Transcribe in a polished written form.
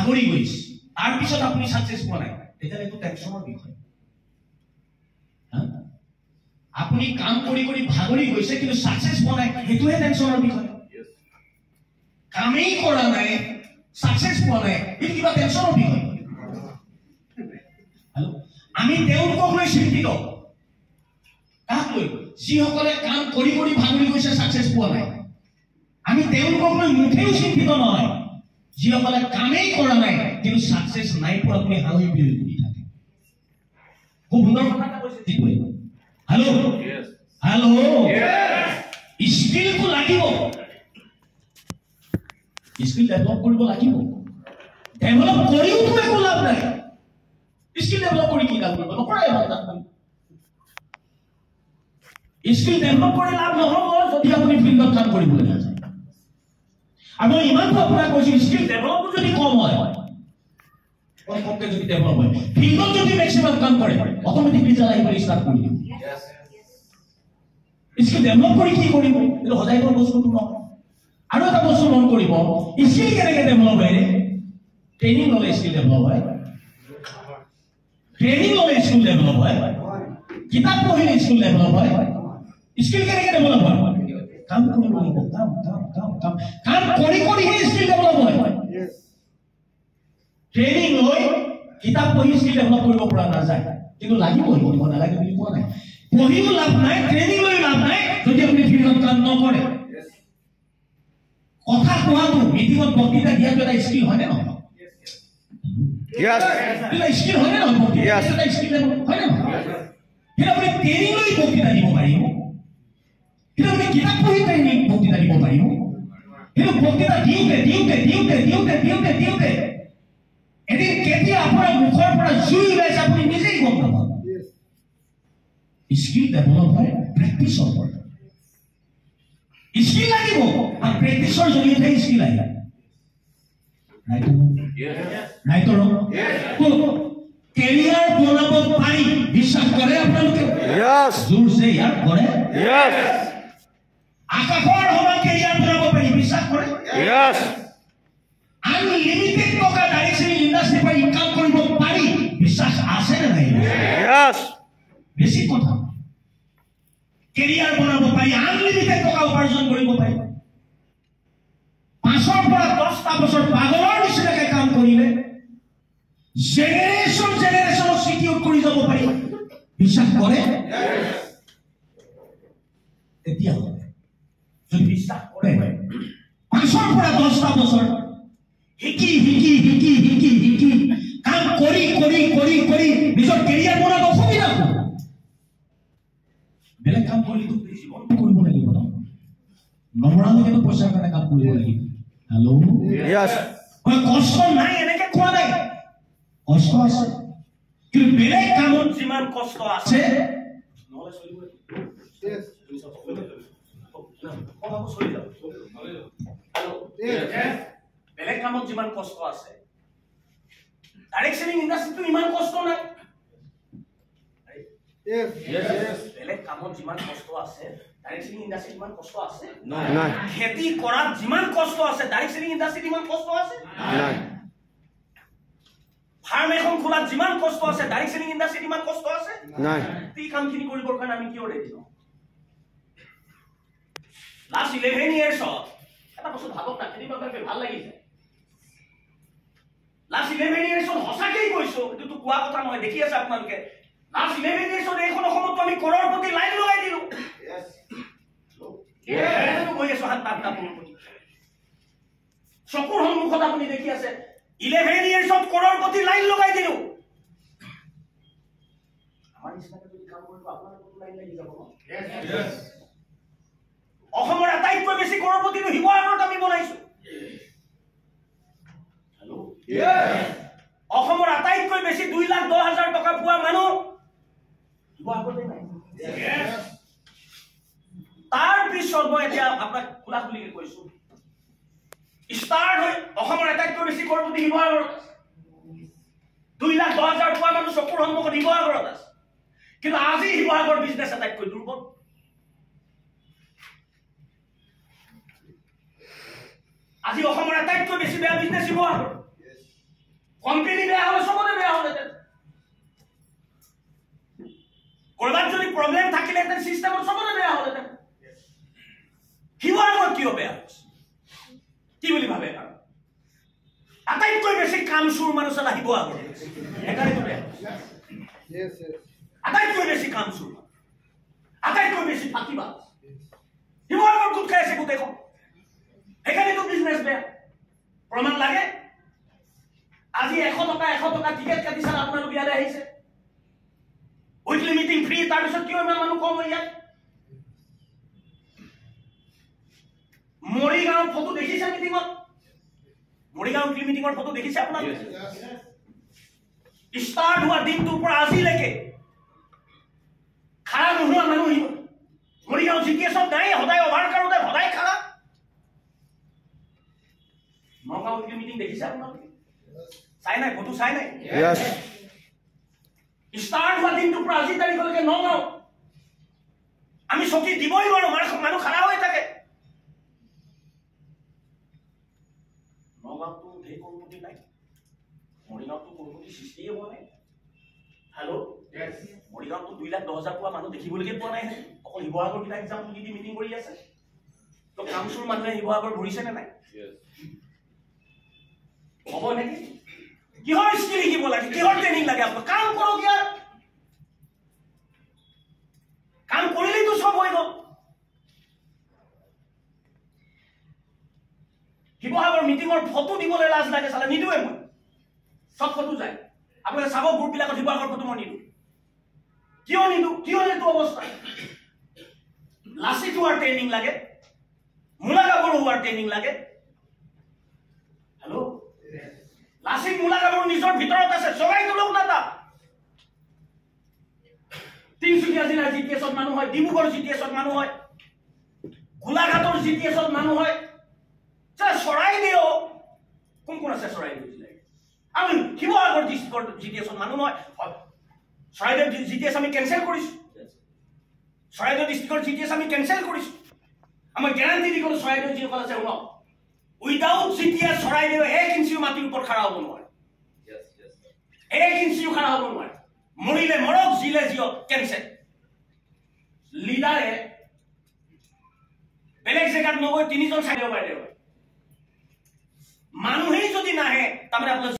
ভাগৰি গৈছে তাৰ পিছত আপুনি সাকসেস পোৱা নাই তেতিয়ালে তো টেনচনৰ বিষয় আপুনি কাম কৰি কৰি ভাগৰি গৈছে কিন্তু সাকসেস পোৱা নাই হেতুহে টেনচনৰ বিষয় কামেই কৰা নাই সাকসেস পোৱা নাই এটো কিবা টেনচনৰ বিষয় হেল্ল আমি তেওঁলোকক লৈ চিন্তিত কাক লৈ যিসকলে কাম কৰি কৰি ভাগৰি গৈছে সাকসেস পোৱা নাই আমি তেওঁলোকক লৈ মুঠেও চিন্তিত নহয় যিসকলে কামেই কৰা নাই কিন্তু সাকসেস নাই পোৱা আপুনি হাঁহি বিৰি কৰি থাকে খুব সুন্দৰ কথা এটা কৈছে ঠিক হয় হেল্ল হেল্ল স্কিল তো লাগিব স্কিল ডেভেলপ কৰিব লাগিব ডেভেলপ কৰিও তো একো লাভ নাই স্কিল ডেভেলপ কৰি কি লাভ কৰিব নকৰাই ভাল কাম স্কিল ডেভেলপ কৰি লাভ নহব যদি আপুনি ফিল্ডত কাম কৰিবলৈ নাযায় আৰু ইমানটো আপোনাক কৈছো স্কিল ডেভেলপ যদি কম হয় কমকে যদি ডেভেলপ হয় ফিল্ডত যদি ম্যাক্সিমাম কাম কৰে অটোমেটিকলি জ্বালাই কৰি ষ্টাৰ্ট কৰি দিব স্কিল ডেভেলপ কৰি কি কৰিব এটো হজাই কোন বস্তুটো নহয় আৰু এটা বস্তু মন কৰিব স্কিল কেনেকে ডেভেলপ হয় ট্ৰেইনিং ললে স্কিল ডেভেলপ হয় ট্ৰেইনিং ললে স্কিল ডেভেলপ হয় কিতাপ পঢ়িলে স্কিল ডেভেলপ হয় স্কিল কেনেকে ডেভেলপ হয় কাম কৰিব লাগিব কাম কৰি কৰি হে স্কিল ডেভেলপ হয় ট্ৰেইনিং লৈ কিতাপ পঢ়ি স্কিল ডেভেলপ কৰিব পৰা নাযায় কিন্তু লাগিব দিব নালাগে বুলি কোৱা নাই পঢ়িও লাভ নাই ট্ৰেইনিং লৈ লাভ নাই যদি আপুনি ফিল্ডত কাম নকৰে কথা কোৱাটো মিটিঙত বক্তৃতা দিয়াটো এটা স্কিল হয় নে নহয় এটা স্কিল হয় নে নহয় বক্তৃতা এটা স্কিল হয় নে নহয় কিন্তু আপুনি ট্ৰেইনিং লৈ বক্তৃতা দিব পাৰিব কিন্তু আপুনি কিতাপ পঢ়ি ট্ৰেইনিং বক্তৃতা দিব পাৰিব কিন্তু বক্তৃতা দিওঁতে এদিন কেতিয়া আপোনাৰ মুখৰ পৰা জুই ওলাইছে আপুনি নিজেই গম নাপাব স্কিল ডেভেলপ হয় প্ৰেক্টিছৰ পৰা স্কিল লাগিব আৰু প্ৰেক্টিছৰ জৰিয়তে স্কিল আহে ৰাইট কেৰিয়াৰ বনাব পাৰি বিশ্বাস কৰে আপোনালোকে জোৰছে ইয়াত কৰে আকাশৰ সমান কেৰিয়াৰ বনাব পাৰি বিশ্বাস কৰে আনলিমিটেড টকা ডাইৰেক্ট ইণ্ডাষ্ট্ৰি পৰা ইনকাম কৰিব পাৰি বিশ্বাস আছে নে নাই বেছি কথা কেৰিয়াৰ বনাব পাৰি আনলিমিটেড টকা উপাৰ্জন কৰিব পাৰি 5 পৰা 10টা বছৰ পাগলৰ নিচিনাকৈ কাম কৰিলে জেনেৰেশ্যন চিকিউৰ কৰি যাব পাৰি বিশ্বাস কৰে তেতিয়া যদি বিশ্বাস কৰে 5 পৰা 10টা বছৰ হিকি কাম কৰি নিজৰ কেৰিয়াৰ বনাব অসুবিধা বেলেগ কাম কৰিলে জীৱনটো কৰিব লাগিব ন নমৰালৈকেতো পইচাৰ কাৰণে কাম কৰিব লাগিব হেল্ল কষ্ট নাই এনেকে কোৱা নাই কষ্ট আছে কিন্তু বেলেগ কামত যিমান কষ্ট আছে নহলে চলিব বেলেগ কামত যিমান কষ্ট আছে ডাইৰেক্ট সেলিং ইণ্ডাষ্ট্ৰিটো ইমান কষ্ট নাই বেলেগ কামত যিমান কষ্ট আছে ডাইৰেক্ট সেলিং ইণ্ডাষ্ট্ৰিত ইমান কষ্ট আছে নাই খেতি কৰাত যিমান কষ্ট আছে ডাইৰেক্ট সেলিং ইণ্ডাষ্ট্ৰিত ইমান কষ্ট আছে নাই ফাৰ্ম এখন খোলাত যিমান কষ্ট আছে ডাইৰেক্ট সেলিং ইণ্ডাষ্ট্ৰিত ইমান কষ্ট আছে নাই এই কামখিনি কৰিবৰ কাৰণে আমি কিয় ৰেডি ন লাষ্ট 11 years এটা বস্তু ভাবক না কেনেকুৱা ভাল লাগিছে লাষ্ট 11 years হসাকেই কৈছো কিন্তু কোৱা কথা নহয় দেখি আছে আপোনালোকে লাষ্ট 11 years এইখন অসমত আমি কৰৰপতি লাইন লগাই দিলো গৈ আছো হাত পাত চকুৰ সন্মুখত আপুনি দেখি আছে 11 years কৰৰপতি লাইন লগাই দিলো আমাৰ নিচিনাকৈ যদি কাম কৰিব আপোনালোকৰ লাইন লাগি যাব ন অসমৰ আটাইতকৈ বেছি কৰৰপতিটো শিৱসাগৰত আমি বনাইছো হেল্ল অসমৰ আটাইতকৈ বেছি 2,10,000 টকা পোৱা মানুহ শিৱসাগৰতে নাই তাৰ পিছত মই এতিয়া আপোনাক খোলা খুলিকে কৈছো ষ্টাৰ্ট হৈ অসমৰ আটাইতকৈ বেছি কৰৰপতি শিৱসাগৰত 2,10,000 পোৱা মানুহ চকুৰ সন্মুখত শিৱসাগৰত আছে কিন্তু আজি শিৱসাগৰ বিজনেছ আটাইতকৈ দুৰ্বল আজি অসমৰ আটাইতকৈ বেছি বেয়া বিজনেছ শিৱসাগৰ চালা শিৱসাগৰ সেইকাৰণেতো বেয়া আটাইতকৈ বেছি কাম চুৰ আটাইতকৈ বেছি ফাঁকিবাজ শিৱসাগৰ গোট খাই আছে গোটেইখন সেইকাৰণেতো বিজনেছ বেয়া প্ৰমাণ লাগে আজি 100 টকা টিকেট কাটি চাল আপোনালোক ইয়ালৈ আহিছে উইকলি মিটিং ফ্ৰী তাৰপিছত কিয় ইমান মানুহ কম হৈ যায় মৰিগাঁৱৰ ফটো দেখিছে মিটিঙত মৰিগাঁও উইকলি মিটিঙৰ ফটো দেখিছে আপোনালোকে ষ্টাৰ্ট হোৱা দিনটোৰ পৰা আজিলৈকে খাৰা নোহোৱা মানুহ মৰিগাঁও জিটিএছত নাই সদায় অভাৰ কৰোঁতে সদায় খাৰা নগাঁও উইকলি মিটিং দেখিছে আপোনালোকে চাই নাই ফটো চাই নাই ষ্টাৰ্ট হোৱা দিনটোৰ পৰা আজি তাৰিখলৈকে নগাঁও আমি চকী দিবই নোৱাৰো মানুহ খাৰা হৈ থাকে নগাঁওতো ঢেৰ কৰ্মতি নাই মৰিগাঁওতো কৰ্মতি সৃষ্টিয়ে হোৱা নাই হেল্ল' মৰিগাঁওতো 2,10,000 পোৱা মানুহ দেখিবলৈকে পোৱা নাই অকল শিৱসাগৰ কিটা এক্সাম দি মিটিং কৰি আছে তো কামচুৰ মানুহে শিৱসাগৰ ঘূৰিছে নে নাই হ'ব নেকি কিহৰ স্কিল শিকিব লাগে কিহৰ ট্ৰেইনিং লাগে আপোনাক কাম কৰক ইয়াৰ কাম কৰিলেইতো চব হৈ গ'ল শিৱসাগৰ মিটিঙৰ ফটো দিবলৈ লাজ লাগে চালে নিদোৱে মই সব ফটো যায় আপোনালোকে চাব গ্ৰুপবিলাকত শিৱসাগৰ ফটো মই নিদো কিয় নিদো কিয় এইটো অৱস্থা লাচিত হোৱাৰ ট্ৰেইনিং লাগে মূলা গাভৰু হোৱাৰ ট্ৰেইনিং লাগে হেল্ল' লাচিত মূলা গাভৰু নিজৰ ভিতৰত আছে চলাই তোলক না তাত তিনিচুকীয়া জিলাৰ জিটিএছত মানুহ হয় ডিব্ৰুগড় জিটিএছত মানুহ হয় গোলাঘাটৰ জিটিএছত মানুহ হয় চৰাইদেউ কোন কোন আছে চৰাইদেউ জিলাৰ আমি শিৱসাগৰ ডিষ্ট্ৰিক্টৰ জিটিএছত মানুহ নহয় চৰাইদেউ জিটিএছ আমি কেঞ্চেল কৰিছোঁ চৰাইদেউ ডিষ্ট্ৰিক্টৰ জিটিএছ আমি কেঞ্চেল কৰিছোঁ আমাৰ গেৰাণ্টি দি ক'লো চৰাইদেউ যিসকল আছে শুনক উইদাউট জিটিএছ চৰাইদেউ 1 ইঞ্চিও মাটিৰ ওপৰত খাৰা হ'ব নোৱাৰে 1 ইঞ্চিও খাৰা হ'ব নোৱাৰে মৰিলে মৰক জিলে জিয়ক কেঞ্চেল লিডাৰে বেলেগ জেগাত নগৈ 3জন চাইদেউ বাইদেউ মানুহেই যদি নাহে তাৰমানে আপোনাৰ